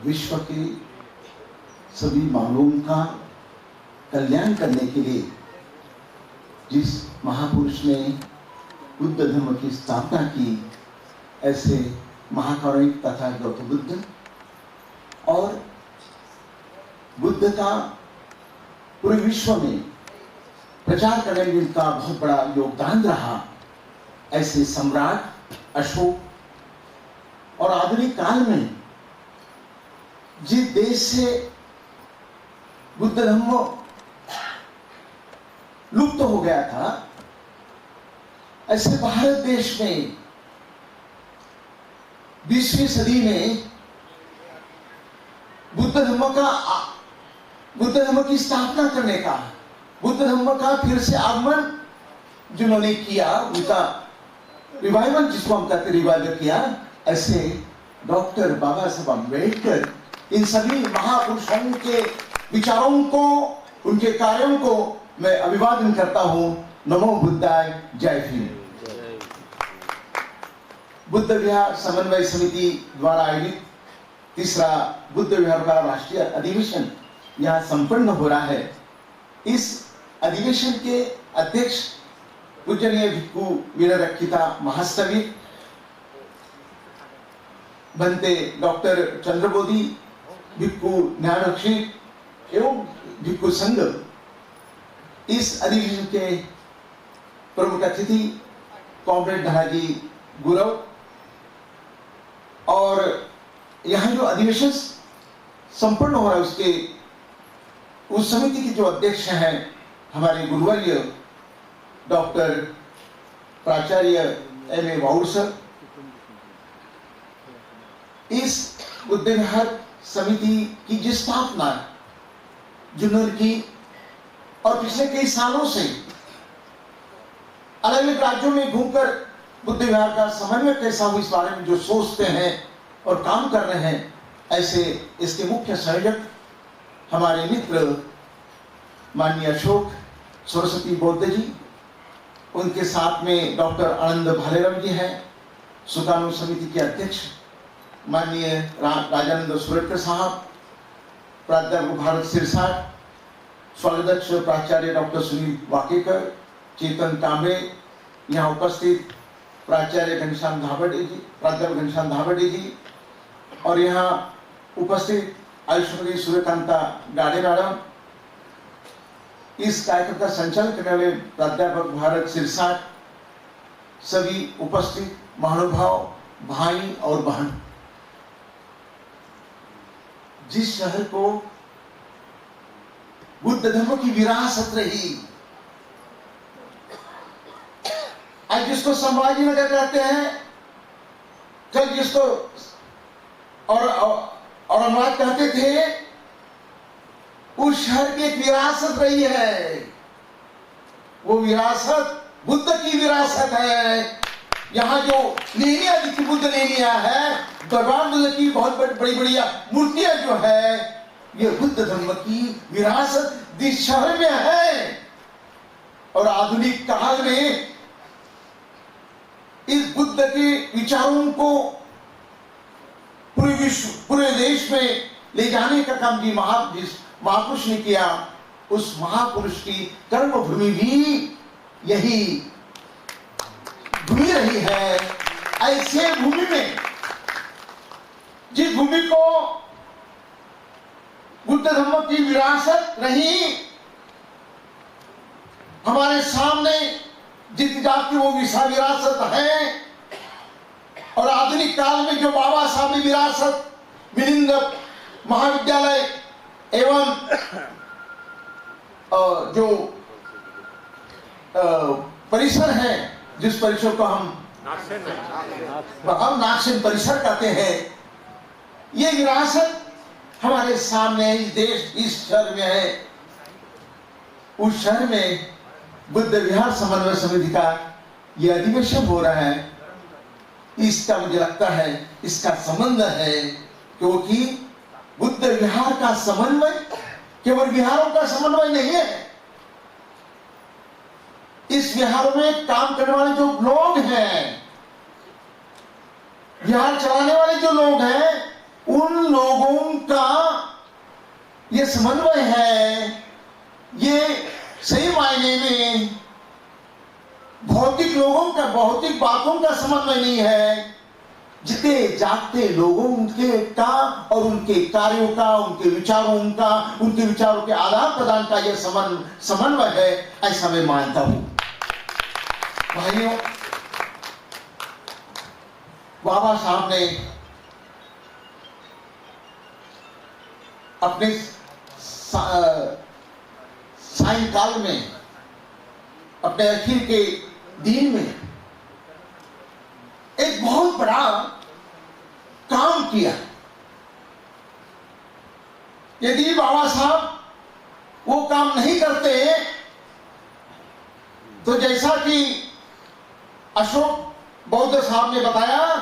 विश्व के सभी मानवों का कल्याण करने के लिए जिस महापुरुष ने बुद्ध धर्म की स्थापना की, ऐसे महाकारुणिक तथा गौतम बुद्ध और बुद्ध का पूरे विश्व में प्रचार करने में उनका बहुत बड़ा योगदान रहा, ऐसे सम्राट अशोक और आधुनिक काल में जिस देश से बुद्ध धर्म लुप्त हो गया था, ऐसे भारत देश में 20वीं सदी में बुद्ध धर्म की स्थापना करने का, बुद्ध धर्म का फिर से आगमन जिन्होंने किया, उनका रिवाइवल, जिसको हम कहते रिवाइवल किया, ऐसे डॉक्टर बाबा साहब अम्बेडकर, इन सभी महापुरुषों के विचारों को, उनके कार्यों को मैं अभिवादन करता हूं। नमो बुद्धाय, जय भीम। बुद्ध विहार समन्वय समिति द्वारा आयोजित तीसरा बुद्ध विहार का राष्ट्रीय अधिवेशन यहाँ संपन्न हो रहा है। इस अधिवेशन के अध्यक्ष पूजनीय भिक्खु वीररक्षिता महास्तवीर बनते डॉक्टर चंद्रबोधि भिक्खु ज्ञानरक्षी एवं भिक्खु संघ, इस अधिवेशन के प्रमुख अतिथि कॉमरेड धनाजी गुरव, और यहाँ जो अधिवेशन संपन्न हो रहा है उसके उस समिति के जो अध्यक्ष हैं हमारे गुरुवर्य डॉक्टर प्राचार्य एम.ए. वाउर सर। इस बुद्ध विहार समिति की जिस स्थापना जिन्होंने की और पिछले कई सालों से अलग अलग राज्यों में घूमकर बुद्ध विहार का समन्वय कैसा हो इस बारे में जो सोचते हैं और काम कर रहे हैं, ऐसे इसके मुख्य संयोजक हमारे मित्र माननीय अशोक सरस्वती बौद्ध जी, उनके साथ में डॉक्टर आनंद भालेराव जी हैं, सुकाणु समिति के अध्यक्ष माननीय राजानंद सुरेकर साहब, प्राध्यापक भारत सिरसाट, स्वागताध्यक्ष प्राचार्य डॉक्टर सुनील वाकेकर, चेतन कांबे, यहाँ उपस्थित प्राचार्य घनश्याम धाबड़े जी, प्राध्यापक घनश्याम धाबड़े जी, और यहाँ उपस्थित आयुष्मती सूर्यकांता गाड़े मैडम, इस कार्यक्रम का संचालन करने वाले प्राध्यापक भारत सिरसाट, सभी उपस्थित महानुभाव भाई और बहन। जिस शहर को बुद्ध धर्म की विरासत रही, आज जिसको संभाजी नगर कहते हैं, कल जिसको औरंगाबाद कहते थे, उस शहर की एक विरासत रही है। वो विरासत बुद्ध की विरासत है। यहाँ जो लेनिया जितनी बुद्ध लेनिया है, भगवान बुद्ध की बहुत बड़ी बड़ी मूर्तियां जो है, ये बुद्ध धर्म की विरासत इस शहर में है। और आधुनिक काल में इस बुद्ध के विचारों को पूरे विश्व, पूरे देश में ले जाने का काम जिस महापुरुष ने किया, उस महापुरुष की कर्म भूमि भी यही भूमि रही है। ऐसे भूमि में, जिस भूमि को बुद्ध धर्म की विरासत रही, हमारे सामने जिस जात की वो विरासत है, और आधुनिक काल में जो बाबा साहब की विरासत मिलिंद महाविद्यालय एवं जो परिसर है, जिस परिसर को हम नागसेन परिसर कहते हैं, ये विरासत हमारे सामने इस देश, इस शहर में है। उस शहर में बुद्ध विहार समन्वय समिति का ये अधिवेशन हो रहा है। इसका मुझे लगता है इसका संबंध है, क्योंकि बुद्ध विहार का समन्वय केवल विहारों का समन्वय नहीं है। इस विहार में काम करने वाले जो लोग हैं, विहार चलाने वाले जो लोग हैं, उन लोगों का ये समन्वय है, ये सही मायने में भौतिक लोगों का, भौतिक बातों का समन्वय नहीं है, जितने जागते लोगों का और उनके कार्यों का, उनके विचारों के आदान प्रदान का यह समन्वय है, ऐसा मैं मानता हूं। भाइयों, बाबा साहब ने अपने सायंकाल में, अपने आखिर के दिन में एक बहुत बड़ा काम किया। यदि बाबा साहब वो काम नहीं करते तो जैसा कि अशोक बौद्ध साहब ने बताया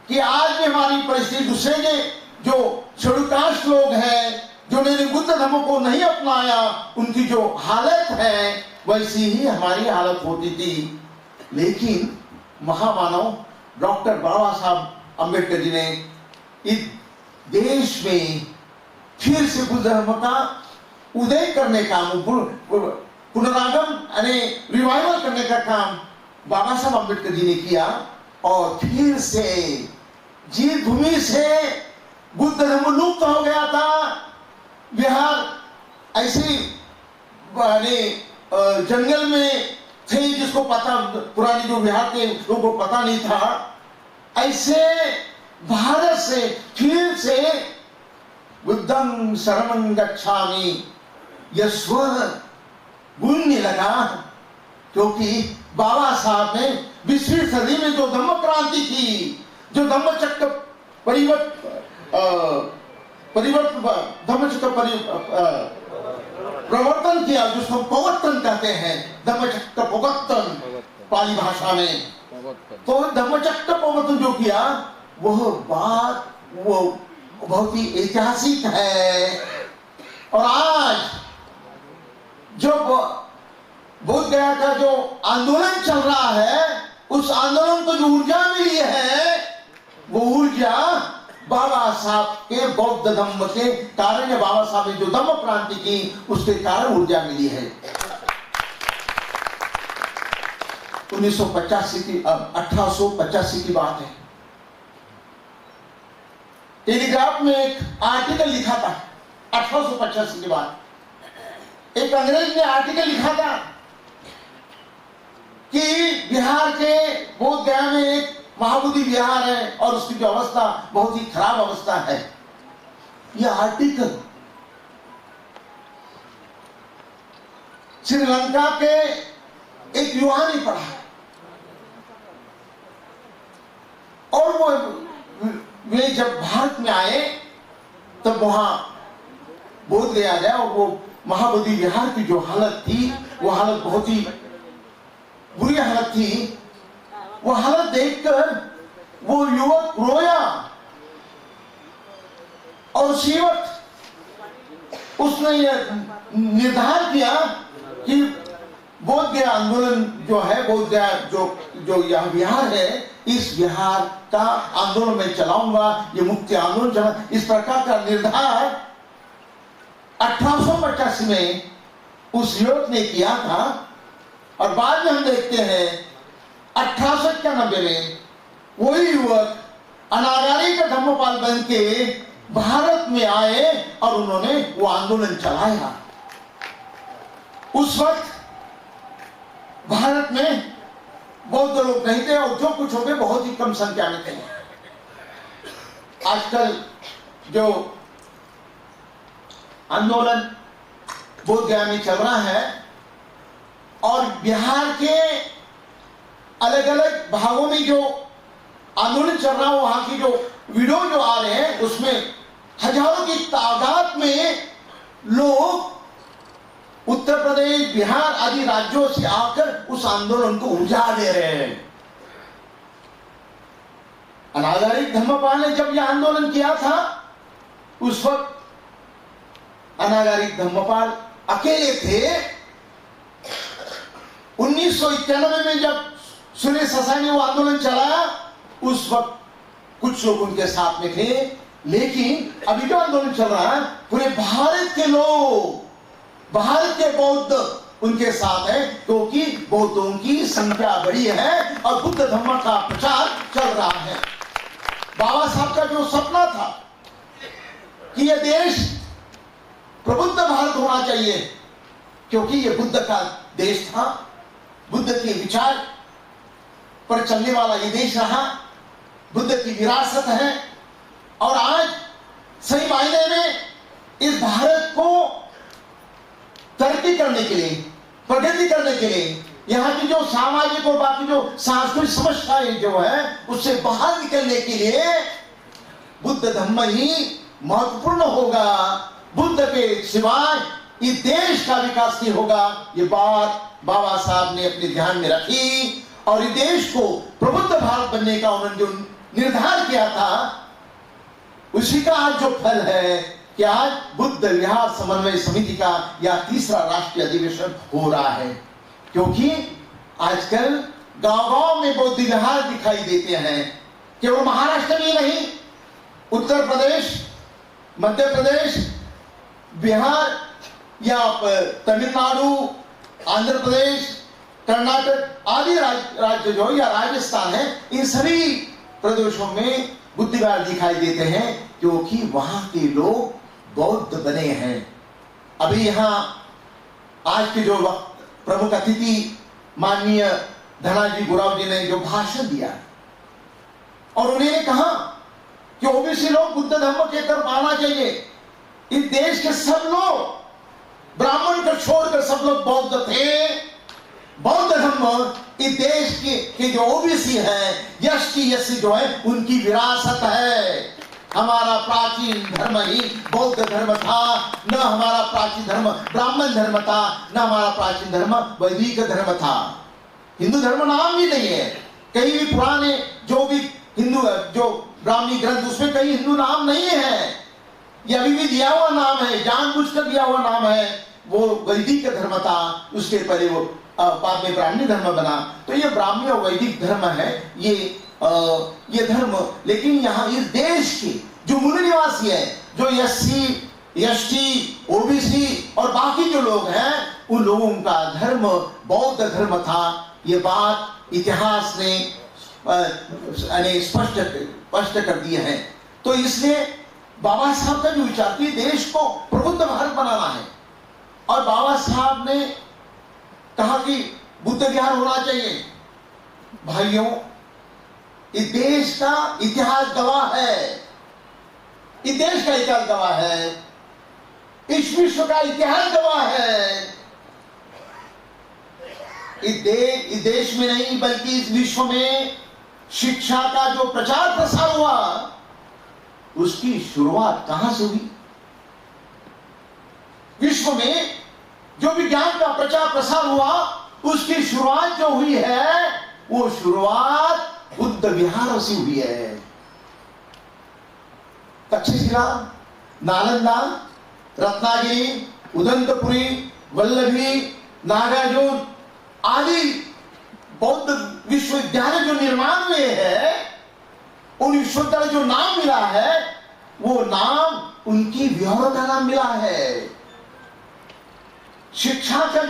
कि आज भी हमारी परिस्थिति दूसरे के जो शेड्यूल कास्ट लोग हैं, जिन्होंने बुद्ध धर्म को नहीं अपनाया, उनकी जो हालत है वैसी ही हमारी हालत होती थी। लेकिन महामानव डॉक्टर बाबा साहब अम्बेडकर जी ने इस देश में फिर से बुद्ध धर्म का उदय करने का, पुनरागम यानी रिवाइवल करने का काम बाबा साहब अम्बेडकर जी ने किया और फिर से जिस भूमि से बुद्ध धर्म लुप्त हो गया था, बिहार ऐसी जंगल में थे जिसको पता, पुरानी जो बिहार के लोगों को पता नहीं था, ऐसे भारत से फिर से बुद्धं शरणं गच्छामि यह स्वर गूंजने लगा, क्योंकि बाबा साहब ने 20वीं सदी में जो धम्म क्रांति की, जो धम्मचक्र प्रवर्तन किया, जिसको प्रवर्तन कहते हैं, धम्मचक्र प्रवर्तन पाली भाषा में, तो धम्मचक्र प्रवर्तन जो किया वह बात वो बहुत ही ऐतिहासिक है। और आज जो बोध गया का जो आंदोलन चल रहा है, उस आंदोलन को जो ऊर्जा मिली है, वो ऊर्जा बाबा साहब के बौद्ध धम्म के कारण, या बाबा साहब ने जो धम्म क्रांति की उसके कारण ऊर्जा मिली है। 1885 की बात है। टेलीग्राफ में एक आर्टिकल लिखा था 1885 की बात। एक अंग्रेज ने आर्टिकल लिखा था कि बिहार के बोध गया में एक महाबोधि विहार है और उसकी जो अवस्था बहुत ही खराब अवस्था है। यह आर्टिकल श्रीलंका के एक युवा ने पढ़ा और वे जब भारत में आए तब वहां बोध गया गया और वो महाबोधि विहार की जो हालत थी, वो हालत बहुत ही बुरी हालत थी। वो हालत देखकर वो युवक रोया और उस युवक उसने यह निर्धार किया कि बोध गया आंदोलन जो है, बोध गया जो यह विहार है, इस विहार का आंदोलन मैं चलाऊंगा, ये मुक्ति आंदोलन चला। इस प्रकार का निर्धार 1885 में उस युवक ने किया था। और बाद में हम देखते हैं 1891 में वही युवक अनागारी का धम्मपाल बन के भारत में आए और उन्होंने वो आंदोलन चलाया। उस वक्त भारत में बौद्ध लोग नहीं थे और जो कुछ हो गए बहुत ही कम संख्या में थे। आजकल जो आंदोलन बोध गया में चल रहा है और बिहार के अलग अलग भागों में जो आंदोलन चल रहा है, वहां की जो वीडियो जो आ रहे हैं उसमें हजारों की तादाद में लोग उत्तर प्रदेश, बिहार आदि राज्यों से आकर उस आंदोलन को ऊर्जा दे रहे हैं। अनागारिक धम्मपाल ने जब यह आंदोलन किया था, उस वक्त अनागारिक धम्मपाल अकेले थे। 1991 में जब सुरेश ससाई ने वो आंदोलन चलाया, उस वक्त कुछ लोग उनके साथ में थे लेकिन अभी जो आंदोलन चल रहा है पूरे भारत के लोग, भारत के बौद्ध उनके साथ है, क्योंकि बौद्धों की संख्या बड़ी है और बुद्ध धर्म का प्रचार चल रहा है। बाबा साहब का जो सपना था कि यह देश प्रबुद्ध भारत होना चाहिए, क्योंकि यह बुद्ध का देश था, बुद्ध के विचार पर चलने वाला ये देश रहा, बुद्ध की विरासत है। और आज सही मायने में इस भारत को तरक्की करने के लिए, प्रगति करने के लिए, यहाँ की जो सामाजिक और बाकी जो सांस्कृतिक समस्याएं जो है उससे बाहर निकलने के लिए बुद्ध धर्म ही महत्वपूर्ण होगा। बुद्ध के सिवाय इस देश का विकास नहीं होगा। ये बात बाबा साहब ने अपने ध्यान में रखी और इस देश को प्रबुद्ध भारत बनने का उन्होंने जो निर्धार किया था, उसी का आज जो फल है कि आज बुद्ध विहार समन्वय समिति का यह तीसरा राष्ट्रीय अधिवेशन हो रहा है। क्योंकि आजकल गांव-गांव में बौद्ध विहार दिखाई देते हैं, केवल महाराष्ट्र में नहीं, उत्तर प्रदेश, मध्य प्रदेश, बिहार या तमिलनाडु, आंध्र प्रदेश, कर्नाटक आदि राज्य जो या राजस्थान है, इन सभी प्रदेशों में बुद्ध विहार दिखाई देते हैं, क्योंकि वहां के लोग बौद्ध बने हैं। अभी यहां आज के जो प्रमुख अतिथि माननीय धनाजी गुराव जी ने जो भाषण दिया और उन्होंने कहा कि ओबीसी लोग बुद्ध धर्म के तरफ आना चाहिए। इस देश के सब लोग, ब्राह्मण को छोड़कर सब लोग बौद्ध थे। बौद्ध धर्म इस देश के जो ओबीसी है, यष्टि यसी जो है, उनकी विरासत है। हमारा प्राचीन धर्म ही बौद्ध धर्म था, न हमारा प्राचीन धर्म ब्राह्मण धर्म था, न हमारा प्राचीन धर्म वैदिक धर्म था। हिंदू धर्म नाम भी नहीं है, कहीं भी पुराने जो भी हिंदू जो ब्राह्मणी ग्रंथ उसमें कहीं हिंदू नाम नहीं है। ये अभी भी दिया हुआ नाम है, जानबूझकर दिया हुआ नाम है। वो वैदिक धर्म था, उसके पहले वो बाद में ब्राह्मणी धर्म बना। तो ये ब्राह्मणी और वैदिक धर्म है ये धर्म। लेकिन यहाँ इस देश के जो मूल निवासी है, जो एससी, एसटी, ओबीसी और बाकी जो लोग हैं, उन लोगों का धर्म बौद्ध धर्म था। ये बात इतिहास ने स्पष्ट कर दिए हैं। तो इसलिए बाबा साहब का जो विचार कि देश को प्रबुद्ध भारत बनाना है, और बाबा साहब ने कहा कि बुद्ध विहार होना चाहिए। भाइयों, इस देश का इतिहास गवाह है, इस देश का इतिहास गवाह है, इस विश्व का इतिहास गवाह है। इस देश में नहीं बल्कि इस विश्व में शिक्षा का जो प्रचार प्रसार हुआ, उसकी शुरुआत कहां से हुई? विश्व में जो विज्ञान का प्रचार प्रसार हुआ, उसकी शुरुआत जो हुई है, वो शुरुआत बुद्ध विहार से हुई है। तक्षशिला, नालंदा, रत्नागिरी, उदंतपुरी, वल्लभी, नागार्जुन आदि बौद्ध विश्वविद्यालय जो निर्माण हुए हैं, उन विश्वविद्यालय जो नाम मिला है, वो नाम उनकी विहारों का नाम मिला है। शिक्षा का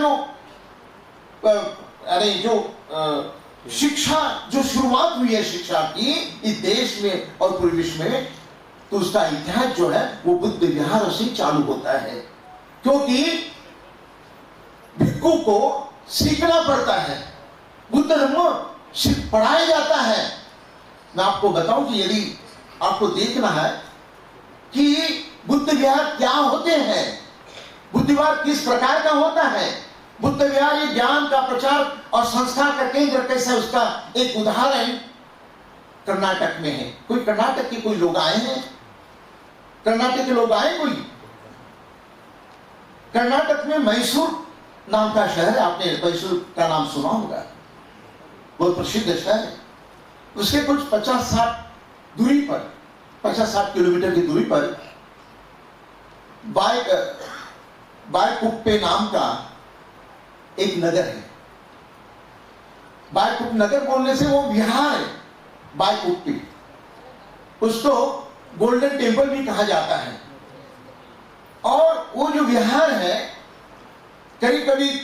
शिक्षा जो शुरुआत हुई है शिक्षा की इस देश में और पूरे विश्व में, तो उसका इतिहास जो है वो बुद्ध विहार से चालू होता है। क्योंकि भिक्षु को सीखना पड़ता है, बुद्ध धर्म पढ़ाया जाता है। मैं आपको बताऊं कि यदि आपको देखना है कि बुद्ध विहार क्या होते हैं, बुद्ध विहार किस प्रकार का होता है, बुद्ध विहार ये ज्ञान का प्रचार और संस्कार का केंद्र कैसा है, उसका एक उदाहरण कर्नाटक में है। कोई कर्नाटक के कोई लोग आए हैं? कर्नाटक के लोग आए कोई? कर्नाटक में मैसूर नाम का शहर है, आपने मैसूर का नाम सुना होगा, बहुत प्रसिद्ध शहर है। उसके कुछ 50-60 दूरी पर, 50-60 किलोमीटर की दूरी पर बायकुप्पे नाम का एक नगर है। बायकुप्पे नगर बोलने से वो विहार है, बायकुप्पे। उसको गोल्डन टेम्पल भी कहा जाता है। और वो जो विहार है करीब करीब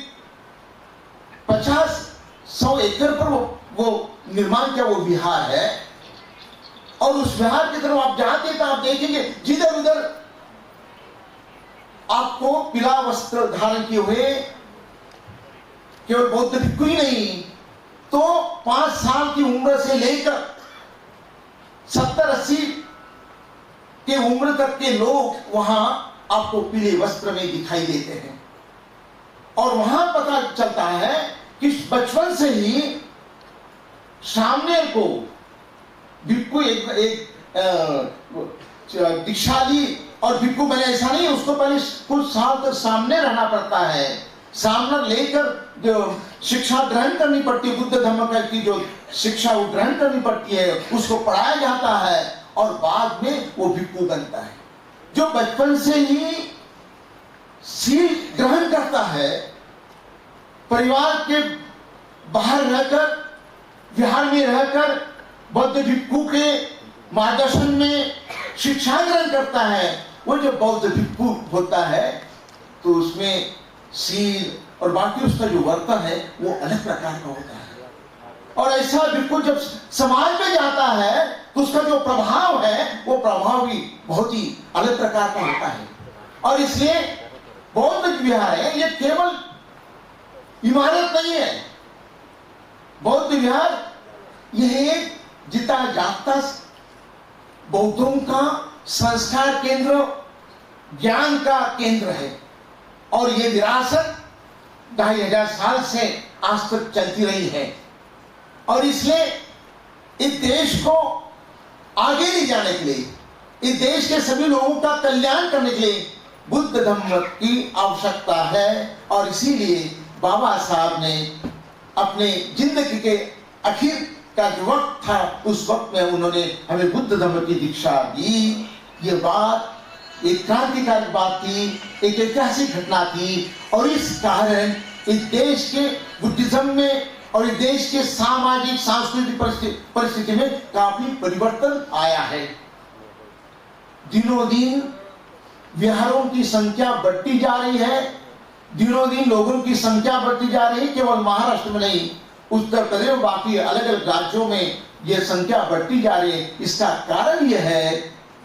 50-100 एकड़ पर वो निर्माण किया वो विहार है। और उस विहार की तरफ आप जाते तो आप देखेंगे जिधर उधर आपको पीला वस्त्र धारण किए हुए केवल बौद्ध भिक्षु ही नहीं तो 5 साल की उम्र से लेकर 70-80 के उम्र तक के लोग वहां आपको पीले वस्त्र में दिखाई देते हैं। और वहां पता चलता है कि बचपन से ही सामने को भिक्षु एक दीक्षा ली और भिक्षु मैंने ऐसा नहीं, उसको पहले कुछ साल तक सामने रहना पड़ता है। सामने लेकर जो शिक्षा ग्रहण करनी पड़ती है, बुद्ध धर्म की जो शिक्षा वो ग्रहण करनी पड़ती है, उसको पढ़ाया जाता है और बाद में वो भिक्षु बनता है। जो बचपन से ही सील ग्रहण करता है, परिवार के बाहर रहकर विहार में रहकर बौद्ध भिक्षु के मार्गदर्शन में शिक्षा ग्रहण करता है, वो जो बौद्ध भिक्षु होता है तो उसमें सील और बाकी उसका जो वर्तन है वो अलग प्रकार का होता है। और ऐसा भिक्षु जब समाज में जाता है तो उसका जो प्रभाव है वो प्रभाव भी बहुत ही अलग प्रकार का होता है। और इसलिए बौद्ध विहार है ये केवल इमारत नहीं है। बौद्ध विहार यह एक जीता जागता बौद्धों का संस्कार केंद्र, ज्ञान का केंद्र है। और ये विरासत 2500 साल से आज तक चलती रही है। और इसलिए इस देश को आगे ले जाने के लिए, इस देश के सभी लोगों का कल्याण करने के लिए बुद्ध धर्म की आवश्यकता है। और इसीलिए बाबा साहब ने अपने जिंदगी के आखिर का जो वक्त था उस वक्त में उन्होंने हमें बुद्ध धर्म की दीक्षा दी। ये बात एक क्रांतिकारी बात थी, एक ऐतिहासिक घटना थी। और इस कारण इस देश के बुद्धिज्म में और इस देश के सामाजिक सांस्कृतिक परिस्थिति में काफी परिवर्तन आया है। दिनों दिन विहारों की संख्या बढ़ती जा रही है, दिनों दिन लोगों की संख्या बढ़ती जा रही है। केवल महाराष्ट्र में नहीं, उत्तर प्रदेश और बाकी अलग अलग राज्यों में यह संख्या बढ़ती जा रही है। इसका कारण यह है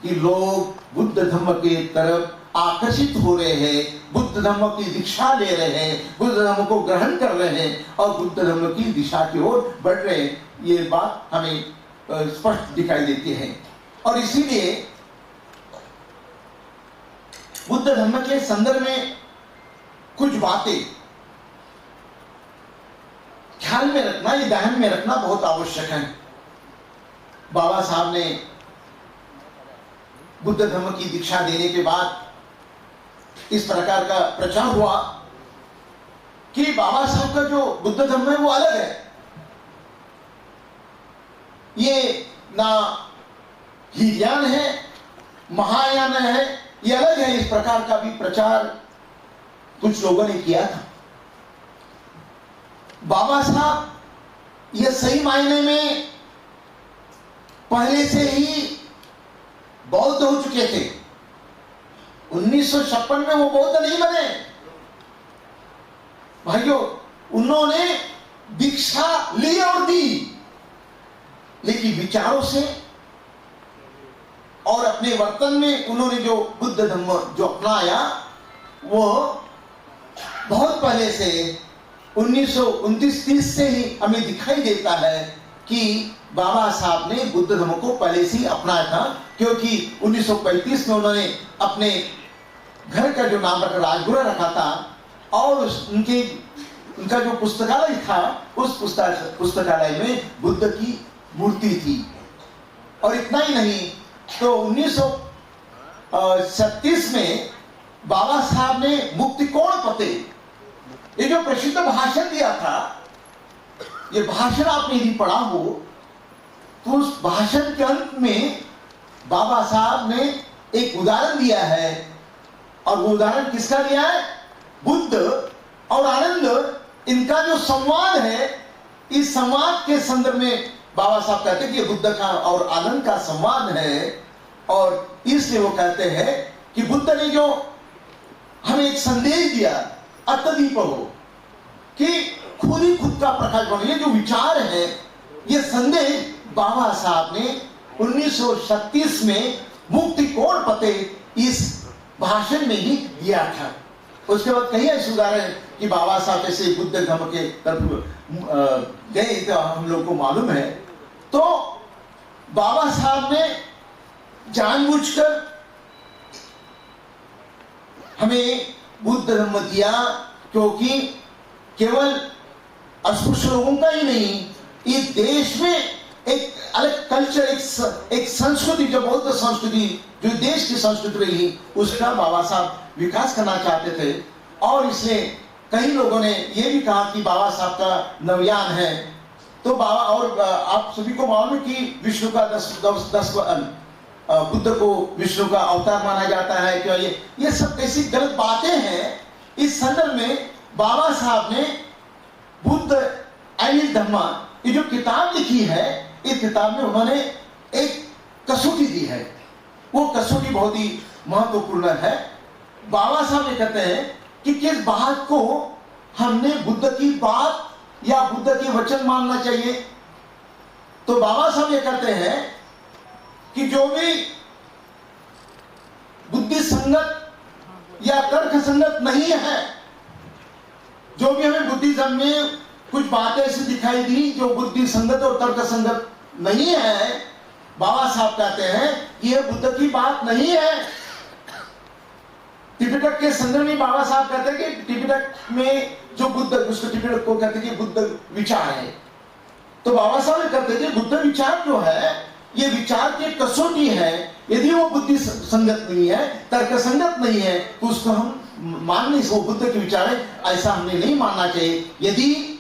कि लोग बुद्ध धर्म के तरफ आकर्षित हो रहे हैं, बुद्ध धर्म की दीक्षा ले रहे हैं, बुद्ध धर्म को ग्रहण कर रहे हैं और बुद्ध धर्म की दिशा की ओर बढ़ रहे हैं। ये बात हमें स्पष्ट दिखाई देती है। और इसीलिए बुद्ध धर्म के संदर्भ में कुछ बातें ख्याल में रखना, ये ध्यान में रखना बहुत आवश्यक है। बाबा साहब ने बुद्ध धर्म की दीक्षा देने के बाद इस प्रकार का प्रचार हुआ कि बाबा साहब का जो बुद्ध धर्म है वो अलग है, ये ना हीनयान है, महायान है, ये अलग है। इस प्रकार का भी प्रचार कुछ लोगों ने किया था। बाबा साहब ये सही मायने में पहले से ही बौद्ध हो चुके थे। 1956 में वो बौद्ध नहीं बने भाइयों, उन्होंने दीक्षा ली और दी, लेकिन विचारों से और अपने वर्तन में उन्होंने जो बुद्ध धर्म जो अपनाया वो बहुत पहले से 1929-30 से ही हमें दिखाई देता है कि बाबा साहब ने बुद्ध धर्म को पहले से ही अपनाया था। क्योंकि 1935 में उन्होंने अपने घर का जो नाम रखा राजगुरु रखा था और उनका जो पुस्तकालय था उस पुस्तकालय में बुद्ध की मूर्ति थी। और इतना ही नहीं तो 1937 में बाबा साहब ने मुक्तिकोण पते ये जो प्रसिद्ध भाषण दिया था, ये भाषण आपने यदि पढ़ा हो तो उस भाषण के अंत में बाबा साहब ने एक उदाहरण दिया है। और वो उदाहरण किसका दिया है? बुद्ध और आनंद, इनका जो संवाद है, इस संवाद के संदर्भ में बाबा साहब कहते हैं कि बुद्ध का और आनंद का संवाद है और इसलिए वो कहते हैं कि बुद्ध ने जो हमें एक संदेश दिया, अतदीप हो, कि खुद ही खुद का प्रकाश बनो। ये जो विचार है, ये संदेश बाबा साहब ने 1936 में मुक्ति कोण पते इस भाषण में ही दिया था। उसके बाद कई ऐसे उदाहरण कि बाबा साहब ऐसे बुद्ध धर्म के तरफ गए, तो हम लोग को मालूम है। तो बाबा साहब ने जानबूझकर हमें बुद्ध धर्म दिया, क्योंकि केवल अस्पृश्य लोगों का ही नहीं, इस देश में एक अलग कल्चर, एक संस्कृति, जो बौद्ध संस्कृति, जो देश की संस्कृति रही, उसका बाबा साहब विकास करना चाहते थे। और इसलिए कई लोगों ने यह भी कहा कि बाबा साहब का नवयान है। तो बाबा, और आप सभी को मालूम है कि विष्णु का 10 बुद्ध को विष्णु का अवतार माना जाता है। क्यों? ये सब कैसी गलत बातें हैं। इस संदर्भ में बाबा साहब ने बुद्ध एंड धम्मा, ये जो किताब लिखी है, इस किताब में उन्होंने एक कसौटी दी है। वो कसौटी बहुत ही महत्वपूर्ण है। बाबा साहब ये कहते हैं कि किस बात को हमने बुद्ध की बात या बुद्ध के वचन मानना चाहिए। तो बाबा साहब ये कहते हैं कि जो भी बुद्धि संगत या तर्क संगत नहीं है, जो भी हमें बुद्धिज्म में कुछ बातें ऐसी दिखाई दी जो बुद्धि संगत और तर्क संगत नहीं है, बाबा साहब कहते हैं कि यह बुद्ध की बात नहीं है। त्रिपिटक के संदर्भ में बाबा साहब कहते हैं कि त्रिपिटक में जो बुद्ध, उसको त्रिपिटक को कहते हैं कि बुद्ध विचार है। तो बाबा साहब कहते हैं कि बुद्ध विचार जो है, ये विचार की कसौटी है। यदि वो बुद्धि संगत नहीं है, तर्क संगत नहीं है, तो उसको हम मान नहीं, वो बुद्ध के विचार है ऐसा हमने नहीं मानना चाहिए। यदि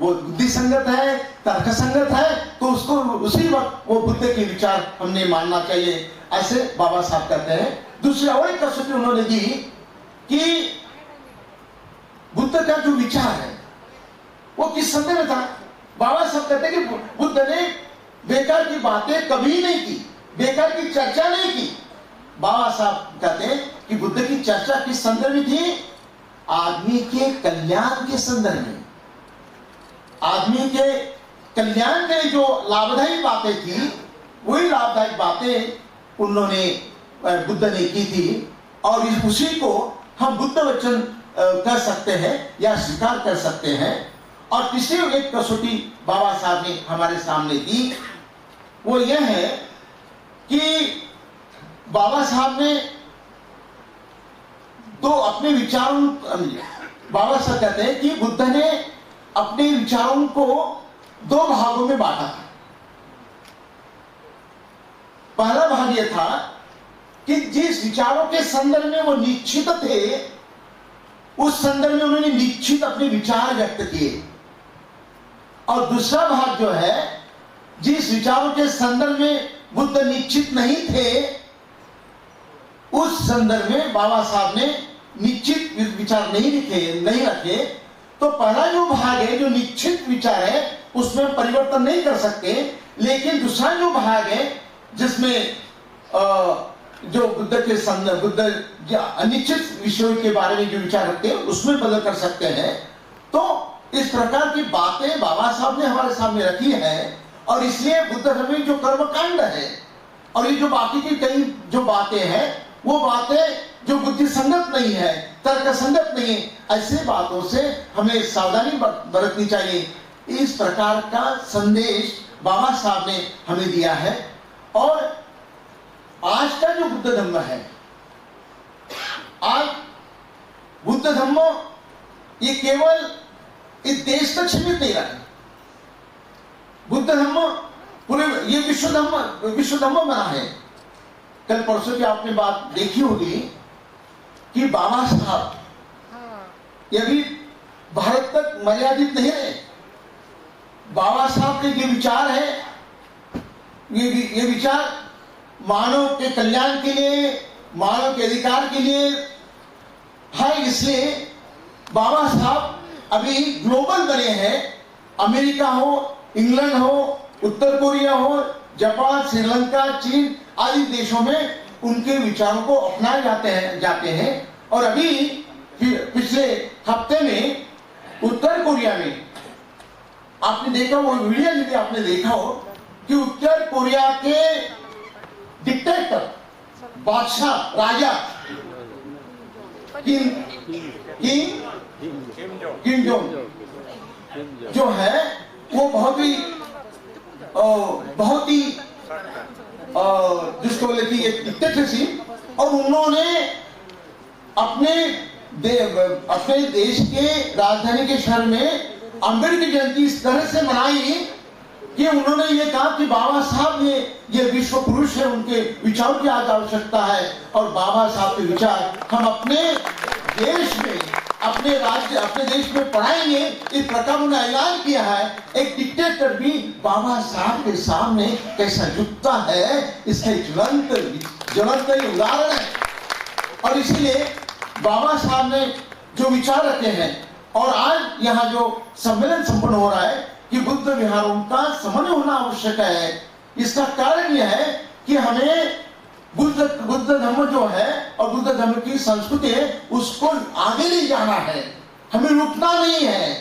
वो बुद्धि संगत है, तर्क संगत है, तो उसको उसी वक्त वो बुद्ध के विचार हमने मानना चाहिए, ऐसे बाबा साहब कहते हैं। दूसरी और एक कसौटी उन्होंने दी कि बुद्ध का जो विचार है वो किस संदर्भ में था। बाबा साहब कहते हैं कि बुद्ध ने बेकार की बातें कभी नहीं की, बेकार की चर्चा नहीं की। बाबा साहब कहते हैं कि बुद्ध की चर्चा किस संदर्भ में थी? आदमी के कल्याण के संदर्भ में। आदमी के कल्याण के जो लाभदायी बातें थी, वही लाभदायी बातें उन्होंने बुद्ध ने की थी। और उसी को हम बुद्ध वचन कर सकते हैं या स्वीकार कर सकते हैं। और तीसरी एक कसौटी बाबा साहब ने हमारे सामने दी, वो यह है कि बाबा साहब ने दो अपने विचारों, बाबा साहब कहते हैं कि बुद्ध ने अपने विचारों को दो भागों में बांटा था। पहला भाग यह था कि जिस विचारों के संदर्भ में वो निश्चित थे, उस संदर्भ में उन्होंने निश्चित अपने विचार व्यक्त किए। और दूसरा भाग जो है, जिस विचारों के संदर्भ में बुद्ध निश्चित नहीं थे, उस संदर्भ में बाबा साहब ने निश्चित विचार नहीं रखे। तो पहला जो भाग है, जो निश्चित विचार है, उसमें परिवर्तन नहीं कर सकते। लेकिन दूसरा जो भाग है, जिसमें जो बुद्ध के संदर्भ, बुद्ध अनिश्चित विषयों के बारे में जो विचार रखते हैं, उसमें बदल कर सकते हैं। तो इस प्रकार की बातें बाबा साहब ने हमारे सामने रखी है। और इसलिए बुद्ध धर्म में जो कर्मकांड है और ये जो बाकी की कई जो बातें हैं, वो बातें जो बुद्धि संगत नहीं है, तर्क संगत नहीं है, ऐसे बातों से हमें सावधानी बरतनी चाहिए। इस प्रकार का संदेश बाबा साहब ने हमें दिया है। और आज का जो बुद्ध धम्म है, आज बुद्ध धम्म ये केवल इस देश तक सीमित नहीं रहा। बुद्ध धम्म पूरे ये विश्व धम्म बना है। कल परसों की आपने बात देखी होगी कि बाबा साहब ये भी भारत तक मर्यादित नहीं है। बाबा साहब के ये विचार है, ये विचार मानव के कल्याण के लिए, मानव के अधिकार के लिए है। इसलिए बाबा साहब अभी ग्लोबल बने हैं। अमेरिका हो, इंग्लैंड हो, उत्तर कोरिया हो, जापान, श्रीलंका, चीन, आदि देशों में उनके विचारों को अपनाए जाते हैं। और अभी पिछले हफ्ते में उत्तर कोरिया में आपने देखा वो वीडियो, यदि आपने देखा हो कि उत्तर कोरिया के डिक्टेटर, बादशाह, राजा किम जोंग जो है वो बहुत ही जिसको बोले कि एक डिक्टेटरशिप, और उन्होंने अपने देश के राजधानी के शहर में अम्बेडकर जयंती इस तरह से मनाई कि उन्होंने ये कहा कि बाबा साहब ये विश्व पुरुष है, उनके विचारों की आज आवश्यकता है, और बाबा साहब के विचार हम अपने देश में, अपने राज्य, अपने देश में पढ़ाएंगे। इस प्रकार उन्होंने ऐलान किया है। एक डिक्टेटर भी बाबा साहब के सामने कैसा झुकता है, इसका ज्वलंत उदाहरण है। और इसीलिए बाबा साहब ने जो विचार रखे हैं, और आज यहाँ जो सम्मेलन संपन्न हो रहा है कि बुद्ध विहारों का समन्वय होना आवश्यक है। इसका कारण यह है कि हमें बुद्ध धर्म जो है और बुद्ध धर्म की संस्कृति है उसको आगे ले जाना है, हमें रुकना नहीं है,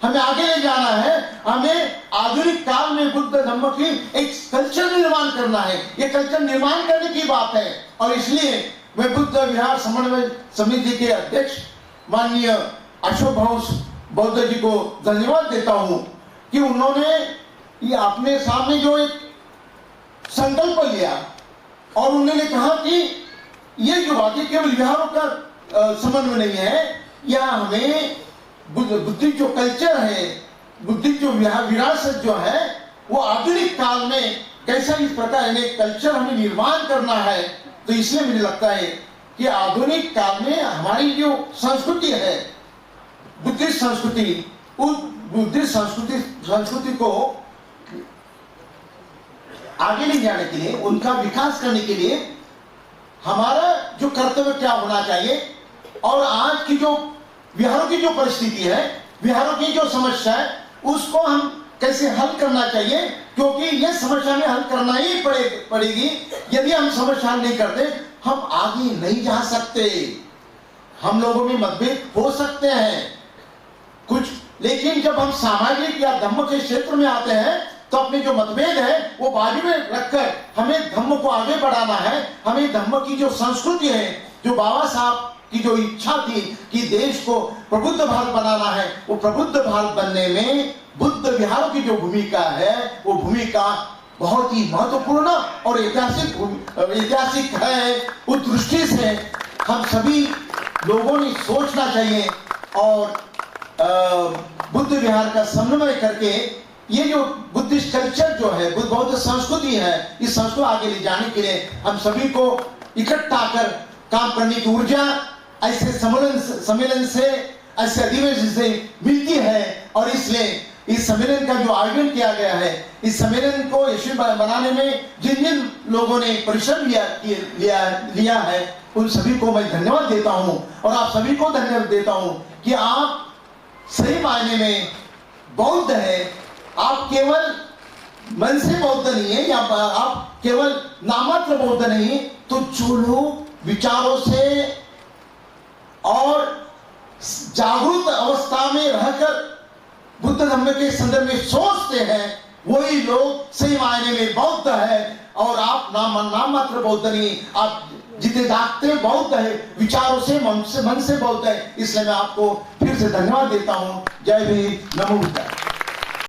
हमें आगे ले जाना है। हमें आधुनिक काल में बुद्ध धर्म की एक कल्चर निर्माण करना है। ये कल्चर निर्माण करने की बात है, और इसलिए मैं बुद्ध विहार समन्वय समिति के अध्यक्ष माननीय अशोक बौद्ध जी को धन्यवाद देता हूं कि उन्होंने ये अपने सामने जो एक संकल्प लिया, और उन्होंने कहा कि ये जो बात केवल विहारों का समन्वय नहीं है, यह हमें बुद्धिस्ट जो कल्चर है, बुद्धिस्ट जो विरासत जो है, वो आधुनिक काल में कैसा इस प्रकार कल्चर हमें निर्माण करना है। तो इसलिए मुझे लगता है कि आधुनिक काल में हमारी जो संस्कृति है, बुद्धिस्ट संस्कृति, उस बुद्धिस्ट संस्कृति को आगे ले जाने के लिए, उनका विकास करने के लिए हमारा जो कर्तव्य क्या होना चाहिए, और आज की जो विहारों की जो परिस्थिति है, विहारों की जो समस्या है, उसको हम कैसे हल करना चाहिए, क्योंकि यह समस्या में हल करना ही पड़ेगी। यदि हम समस्या हल नहीं करते, हम आगे नहीं जा सकते। हम लोगों में मतभेद हो सकते हैं कुछ, लेकिन जब हम सामाजिक या धर्म के क्षेत्र में आते हैं तो अपने जो मतभेद है वो बाजू में रखकर हमें धर्म को आगे बढ़ाना है। हमें धर्म की जो संस्कृति है, जो बाबा साहब की जो इच्छा थी कि देश को प्रबुद्ध भारत बनाना है, वो प्रबुद्ध भारत बनने में बुद्ध विहारों की जो भूमिका है, वो भूमिका बहुत ही महत्वपूर्ण और ऐतिहासिक है। उस दृष्टि से हम सभी लोगों ने सोचना चाहिए, और बुद्ध विहार का समन्वय करके ये जो बुद्धिस्ट कल्चर जो है, बौद्ध संस्कृति है, इस संस्कृति आगे ले जाने के लिए हम सभी को इकट्ठा कर काम करने की ऊर्जा ऐसे सम्मेलन से, ऐसे अधिवेशन से मिलती है। और इसलिए इस सम्मेलन का जो आयोजन किया गया है, इस सम्मेलन को यशस्वी बनाने में जिन जिन लोगों ने परिश्रम लिया है, उन सभी को मैं धन्यवाद देता हूं, और आप सभी को धन्यवाद देता हूं कि आप सही मायने में बौद्ध है। आप केवल मन से बौद्ध नहीं है, या आप केवल नाममात्र बौद्ध नहीं, तो जो लोग विचारों से और जागरूक अवस्था में रहकर बुद्ध धर्म के संदर्भ में सोचते हैं, वही लोग सही मायने में बौद्ध है। और आप नाममात्र बौद्ध नहीं, आप जितने जागते बौद्ध है, विचारों से, मन से बौद्ध है। इसलिए मैं आपको फिर से धन्यवाद देता हूं। जय भीम, नमो बुद्धाय।